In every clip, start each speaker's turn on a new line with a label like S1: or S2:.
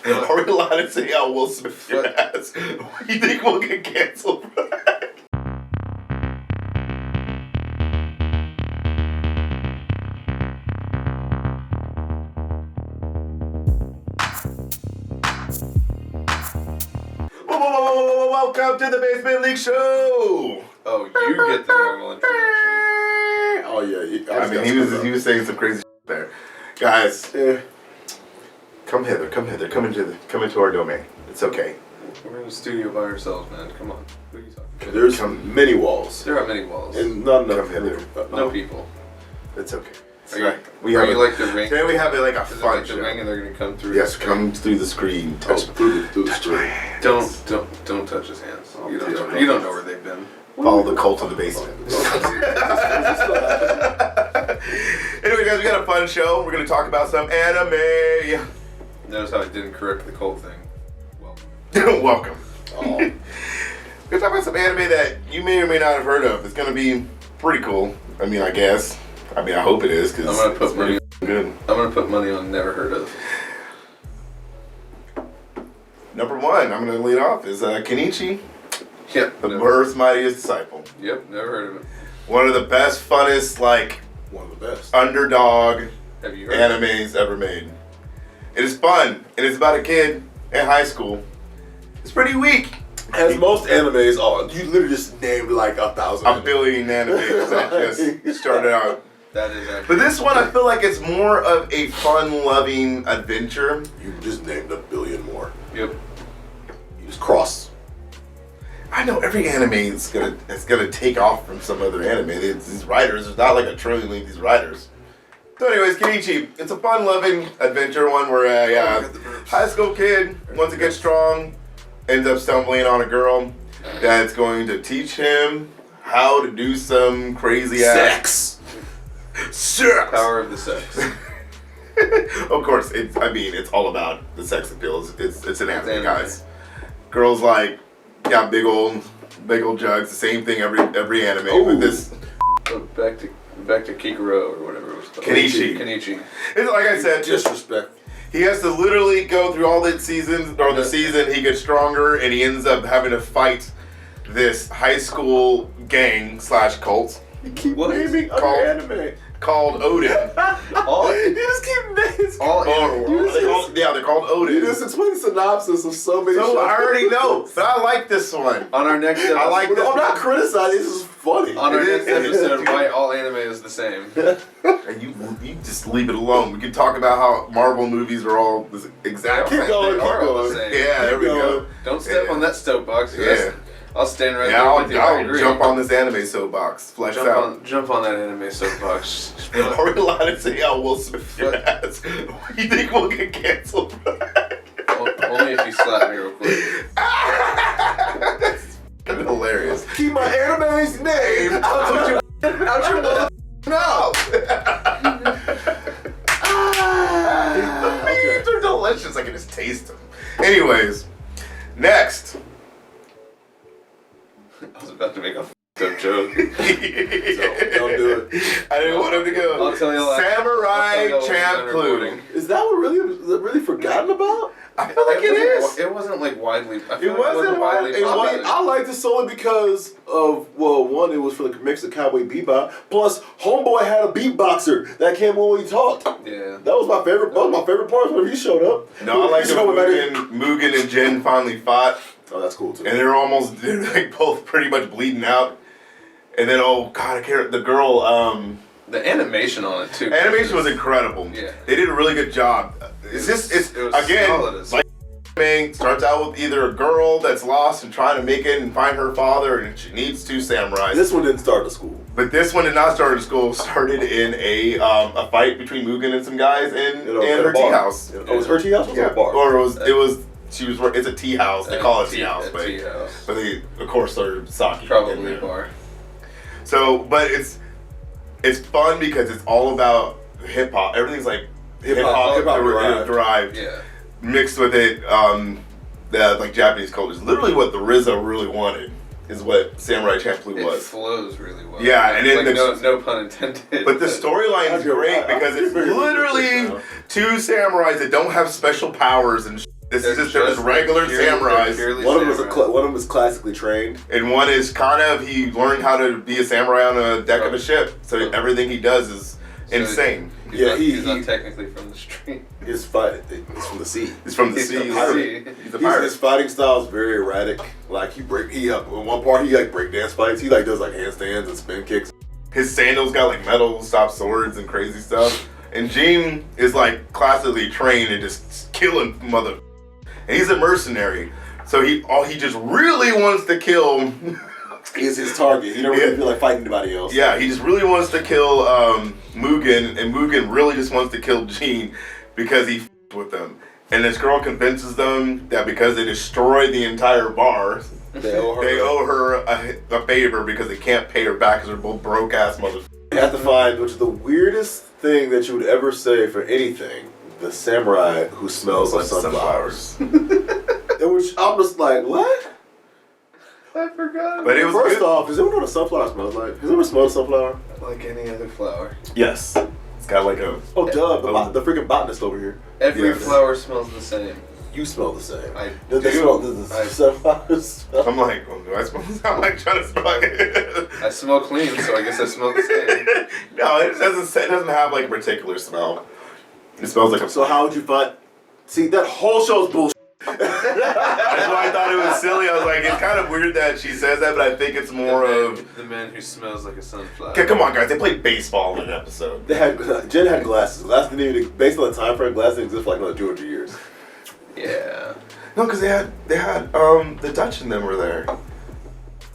S1: Are we allowed to say how Will Smith your ass? You think we'll get canceled for that? Welcome to the Basement League Show.
S2: Oh, you get the normal introduction.
S1: Oh yeah, I mean he was saying some crazy shit there, guys. Come hither, come into our domain. It's okay.
S2: We're in the studio by ourselves, man. Come on. What are you talking about?
S3: There's many walls.
S2: There are many walls.
S3: And not enough.
S1: Come hither.
S2: No people.
S1: It's okay.
S2: Are you like the ring?
S1: Today we have like a
S2: Is it
S1: fun
S2: like the
S1: show.
S2: ring and they're gonna come through?
S1: Yes, come through the screen.
S3: Touch through the screen.
S2: Don't touch his hands. You don't know where they've been.
S1: Follow the cult of the basement. Anyway, guys, we got a fun show. We're gonna talk about some anime.
S2: Notice how I didn't correct the cult thing.
S1: Welcome.
S3: Oh.
S1: We're gonna talk about some anime that you may or may not have heard of. It's gonna be pretty cool. I mean, I guess. I mean, I hope it is because
S2: I'm gonna put money.
S1: Good.
S2: I'm gonna put money on never heard of.
S1: Number one, I'm gonna lead off is Kenichi,
S2: Yep.
S1: the Earth's Mightiest Disciple.
S2: Yep. Never heard of it.
S1: One of the best, funnest, like
S3: One of the best.
S1: underdog
S2: Have you heard of it?
S1: animes ever made. It is fun, and it's about a kid in high school. It's pretty weak.
S3: As most animes are, you literally just named like 1,000.
S1: A billion animes that just started out.
S2: That is actually.
S1: But this one, I feel like it's more of a fun-loving adventure.
S3: You just named a billion more.
S2: Yep.
S3: You just cross.
S1: I know every anime is gonna take off from some other anime. These writers, there's not like a trillion of these writers. So anyways, Kenichi, it's a fun-loving adventure one where a high school kid wants to get strong, ends up stumbling on a girl that's going to teach him how to do some crazy ass sex.
S2: Power of the sex.
S1: Of course, it's all about the sex appeal. It's an anime,
S2: anime.
S1: guys. Girls like got big old jugs. The same thing every anime.
S3: Ooh.
S1: But this
S2: So back to Kikuro or whatever it was called.
S1: Kenichi. It's like I said,
S3: Disrespect.
S1: he has to literally go through all the seasons, or the season he gets stronger, and he ends up having to fight this high school gang / cult
S3: You keep
S2: What?
S3: naming
S1: Called-
S3: other anime.
S1: called Odin.
S3: You just keep naming.
S1: They're called Odin.
S3: You just explained the synopsis of so many shows.
S1: So I already know, but I like this one.
S2: On our next episode,
S1: I like
S3: I'm not criticizing. This is funny.
S2: on our
S1: It is-
S2: next
S1: it is.
S2: episode, why all anime is the same.
S1: And you just leave it alone. We can talk about how Marvel movies are all the exact
S3: Keep
S1: same.
S3: going,
S2: They are all the
S3: keep
S2: same.
S1: Yeah, there we go.
S2: Don't step on that soapbox.
S1: Yeah.
S2: I'll stand right
S1: Yeah,
S2: there with you. I
S1: I'll
S2: agree.
S1: jump on this anime soapbox. Flex out.
S2: Jump on that anime soapbox.
S1: Are we allowed to say how Will Smith your ass? You think we'll get canceled for that?
S2: Only if you slap me real quick.
S1: That's hilarious.
S3: Keep my anime's name out your mother mouth.
S1: The meats are delicious. I can just taste them. Anyways, next.
S2: I was about to make a up joke.
S3: Don't do it.
S1: I didn't want him to go.
S2: I'll tell you all that.
S1: Samurai
S2: I'll tell you all that when we're
S1: Champloo.
S3: Is that what really forgotten about?
S1: I feel like it is.
S2: It wasn't like widely. I feel
S1: It
S2: like
S1: wasn't widely
S2: popular.
S3: I liked it solely because of, well, one, it was for the mix of Cowboy Bebop. Plus, Homeboy had a beatboxer that came when we talked.
S2: Yeah.
S3: That was my favorite. One of my favorite parts when he showed up.
S1: No, I like
S3: He
S1: when
S3: showed up at
S1: Mugen and Jin finally fought.
S3: Oh, that's cool too.
S1: And they're like both pretty much bleeding out. And then, oh god, I can't, the girl,
S2: The animation on it too.
S1: animation was incredible.
S2: Yeah.
S1: They did a really good job. It's
S2: it was
S1: again,
S2: solid as-
S1: like anime starts out with either a girl that's lost and trying to make it and find her father, and she needs two samurais.
S3: This one didn't start at school.
S1: But this one did not start in school. Started in a fight between Mugen and some guys in her tea house.
S3: Oh, it was her tea house? Or was it a bar?
S1: Or it's a tea house. They call it tea house, but
S2: tea house.
S1: they of course serve sake. in
S2: Probably
S1: there.
S2: a bar.
S1: So, but it's fun because it's all about hip hop. Everything's like hip hop derived,
S2: Yeah.
S1: mixed with it. Like Japanese culture is literally what the RZA really wanted. Is what Samurai Champloo
S2: It
S1: was.
S2: flows really well.
S1: Yeah, and then
S2: no pun intended.
S1: But the storyline is great because it's literally two samurais that don't have special powers and This is just they're just regular samurais.
S3: One of them is classically trained,
S1: and one is kind of he learned how to be a samurai on a deck of a ship. So everything he does is insane.
S2: He's not technically from the street.
S3: He's from the sea.
S1: He's from the sea.
S3: He's a pirate. His fighting style is very erratic. Like in one part he like breakdance fights. He like does like handstands and spin kicks.
S1: His sandals got like metal stop swords and crazy stuff. And Gene is like classically trained and just killing mother. And he's a mercenary, so he just really wants to kill.
S3: Is his target. He don't really feel like fighting anybody else.
S1: Yeah, he just really wants to kill Mugen, and Mugen really just wants to kill Gene because he with them. And this girl convinces them that because they destroyed the entire bar, they owe her a favor because they can't pay her back because they're both broke ass motherfuckers.
S3: You have to find, which is the weirdest thing that you would ever say for anything, the samurai who smells like sunflowers. Which I'm just like, what?
S2: I forgot.
S1: But it was
S3: first off, does anyone know what a sunflower smells like? Has anyone smelled a sunflower?
S2: Like any other flower.
S1: Yes. It's got like a...
S3: Oh, duh. The freaking botanist over here.
S2: Every flower smells the same.
S3: You smell the same.
S2: I
S3: Does the sunflowers smell?
S1: I'm like, well, do I smell? I'm like trying to smell it.
S2: I smell clean, so I guess I smell the same.
S1: No, it doesn't have like a particular smell. It smells like a...
S3: So how would you find... See, that whole show's bullshit.
S1: That's why I thought it was silly. I was like, it's kind of weird that she says that, but I think it's more of...
S2: The man who smells like a sunflower.
S1: Okay, come on, guys. They played baseball in an episode.
S3: Jen had glasses. Glasses didn't even... Based on the time frame, glasses didn't exist for like another 200 years.
S2: Yeah.
S1: No, because they had the Dutch in them were there.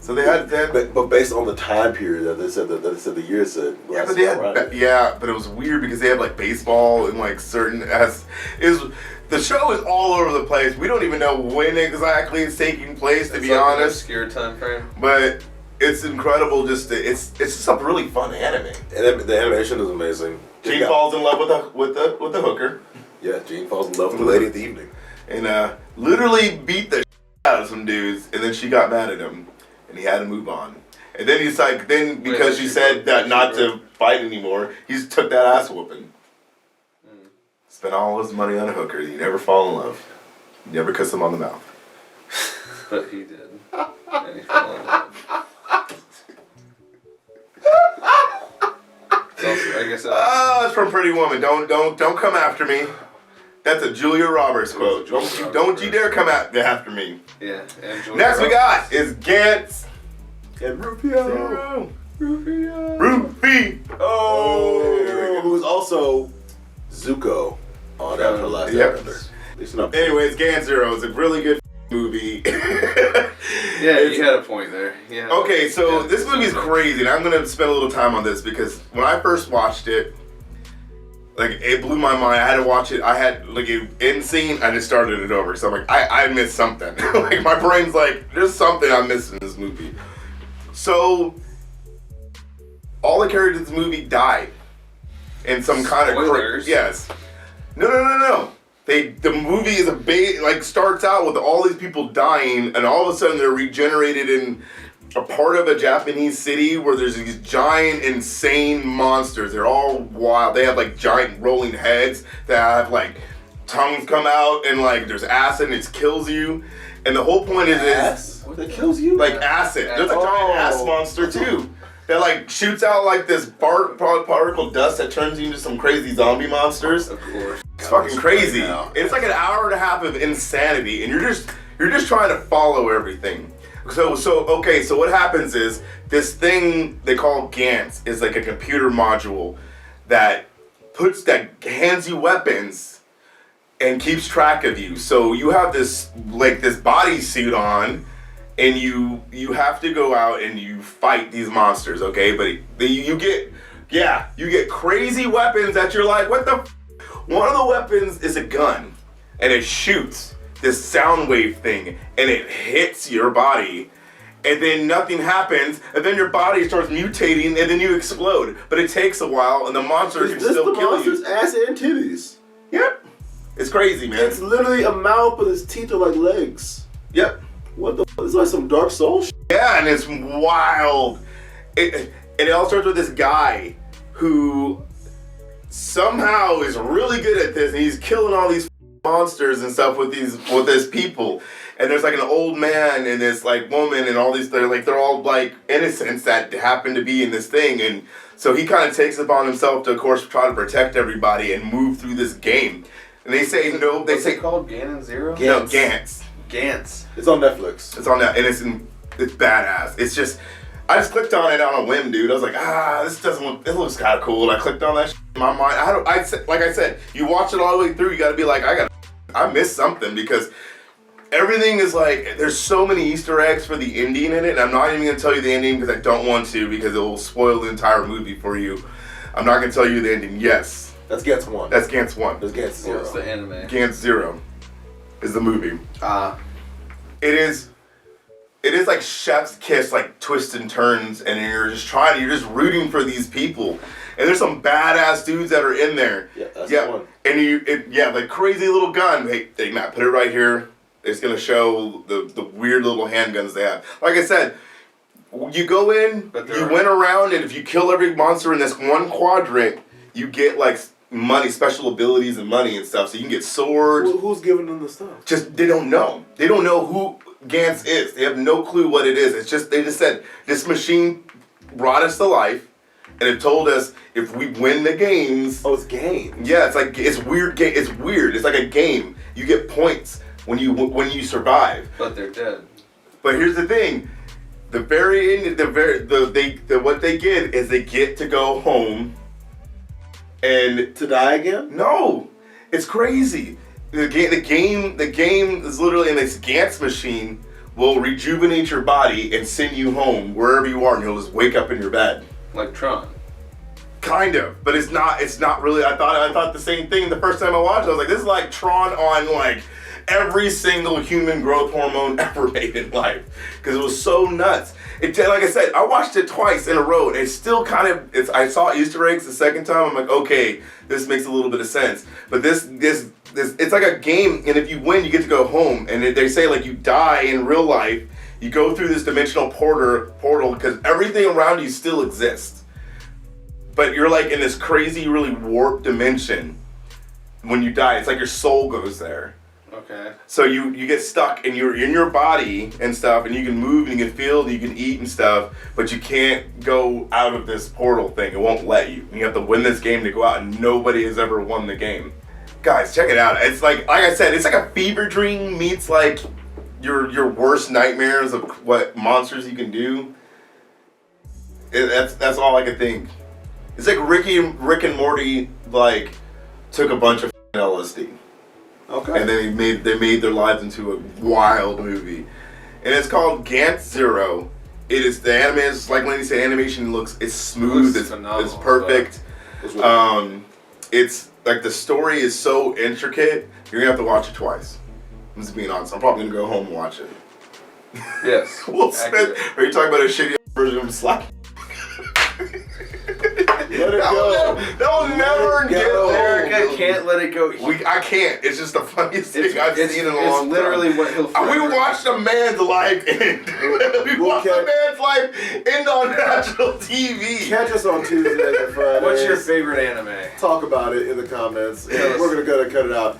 S1: So they had
S3: but based on the time period that they said the year said.
S1: Yeah, but they had but it was weird because they had like baseball and like certain the show is all over the place. We don't even know when exactly it's taking place, to be
S2: like
S1: honest.
S2: An obscure time frame.
S1: But it's incredible. It's just a really fun anime.
S3: And the animation is amazing.
S1: Gene falls in love with the hooker.
S3: Yeah, Gene falls in love with the lady of the evening.
S1: And literally beat the out of some dudes, and then she got mad at him, and he had to move on. And then he's like, because she said that not to fight anymore, he took that ass whooping. Spent all his money on a hooker. You never fall in love. You never kiss him on the mouth.
S2: But he did. And he fell in love. I guess
S1: it's from Pretty Woman. Don't come after me. That's a Julia Roberts quote. Don't you dare come after me.
S2: Yeah. And Julia
S1: Next
S2: Roberts.
S1: we got is Gantz
S3: and Rufio.
S1: Oh.
S3: Who was also Zuko on Avatar Last Airbender.
S1: Anyways, Gantz Zero is a really good movie.
S2: Yeah, you had a point there. Yeah.
S1: Okay, so this movie's crazy, and I'm gonna spend a little time on this because when I first watched it, like it blew my mind. I had to watch it. I had like an end scene. I just started it over. So I'm like, I missed something. Like my brain's like, there's something I'm missing in this movie. So all the characters in this movie died in some kind of yes. No. The movie is starts out with all these people dying, and all of a sudden they're regenerated in a part of a Japanese city where there's these giant, insane monsters. They're all wild. They have like giant rolling heads that have like tongues come out, and like there's acid and it kills you. And the whole point is
S3: that kills you?
S1: Like acid. There's a giant ass monster too. That like shoots out like this particle dust that turns you into some crazy zombie monsters.
S2: Of course.
S1: It's fucking crazy. It's like an hour and a half of insanity, and you're just trying to follow everything. So what happens is this thing they call Gantz is like a computer module that hands you weapons and keeps track of you. So you have this bodysuit on, and you have to go out and you fight these monsters, okay? But you get crazy weapons that you're like, what the? One of the weapons is a gun, and it shoots this sound wave thing, and it hits your body, and then nothing happens, and then your body starts mutating, and then you explode. But it takes a while, and the monster can still kill you.
S3: Is this the monster's ass and titties?
S1: Yep. It's crazy, man.
S3: It's literally a mouth, but his teeth are like legs.
S1: Yep.
S3: What the fuck? It's like some Dark Souls shit.
S1: Yeah, and it's wild. It all starts with this guy who somehow is really good at this, and he's killing all these monsters and stuff with this people. And there's like an old man and this like woman and all these they're all like innocents that happen to be in this thing, and so he kind of takes it upon himself to of course try to protect everybody and move through this game. And they say no. They say
S2: called Ganon Zero.
S1: No, Gantz.
S2: Gantz.
S3: It's on Netflix.
S1: It's on that, and it's badass. It's just I just clicked on it on a whim, dude. I was like, it looks kind of cool. And I clicked on that shit in my mind. Like I said, you watch it all the way through. You got to be like, I missed something because everything is like, there's so many Easter eggs for the ending in it. And I'm not even gonna tell you the ending because I don't want to because it will spoil the entire movie for you. I'm not gonna tell you the ending. Yes.
S3: That's Gantz 1.
S1: That's Gantz 1.
S3: That's Gantz 0.
S2: What's the anime?
S1: Gantz 0 is the movie. It is like chef's kiss, like twists and turns, and you're just rooting for these people. And there's some badass dudes that are in there.
S3: Yeah, that's the one.
S1: And like crazy little gun. Hey, Matt, put it right here. It's gonna show the weird little handguns they have. Like I said, you go in, you went around, and if you kill every monster in this one quadrant, you get like money, special abilities and money and stuff. So you can get swords.
S3: Who's giving them the stuff?
S1: Just they don't know. They don't know who Gantz is. They have no clue what it is. They just said this machine brought us to life, and it told us if we win the games.
S3: Oh, it's games.
S1: Yeah, it's weird. It's weird. It's like a game. You get points when you survive.
S2: But they're dead.
S1: But here's the thing: the very end, what they get is they get to go home, and
S3: to die again.
S1: No, it's crazy. The game is literally in this Gantz machine will rejuvenate your body and send you home wherever you are, and you'll just wake up in your bed.
S2: Like Tron.
S1: Kind of, but it's not really. I thought the same thing the first time I watched it. I was like, this is like Tron on like every single human growth hormone ever made in life, because it was so nuts. Like I said, I watched it twice in a row, and it's still kind of. I saw Easter eggs the second time. I'm like, okay, this makes a little bit of sense. But this it's like a game, and if you win, you get to go home. And they say like you die in real life, you go through this dimensional portal because everything around you still exists. But you're like in this crazy, really warped dimension. When you die, it's like your soul goes there.
S2: Okay. So
S1: you get stuck and you're in your body and stuff, and you can move and you can feel and you can eat and stuff, but you can't go out of this portal thing. It won't let you. You have to win this game to go out, and nobody has ever won the game. Guys, check it out. It's like I said, it's like a fever dream meets like your worst nightmares of what monsters you can do. That's all I could think. It's like Rick and Morty like took a bunch of LSD.
S3: Okay.
S1: And then they made their lives into a wild movie. And it's called Gantz 0. It is the anime is like Lenny said, animation it's smooth, it's perfect. It's like the story is so intricate, you're gonna have to watch it twice. I'm just being honest. I'm probably gonna go home and watch it.
S2: Yes.
S1: Are you talking about a shitty version of Slap?
S3: Let it go.
S1: That will never get old.
S2: America can't let it go.
S1: I can't. It's just the funniest thing I've seen in a long time.
S2: It's literally what he'll forever.
S1: We watched a man's life end. We watched a man's life end on national TV.
S3: Catch us on Tuesdays and Fridays.
S2: What's your favorite anime?
S3: Talk about it in the comments. And we're going to go to cut it out.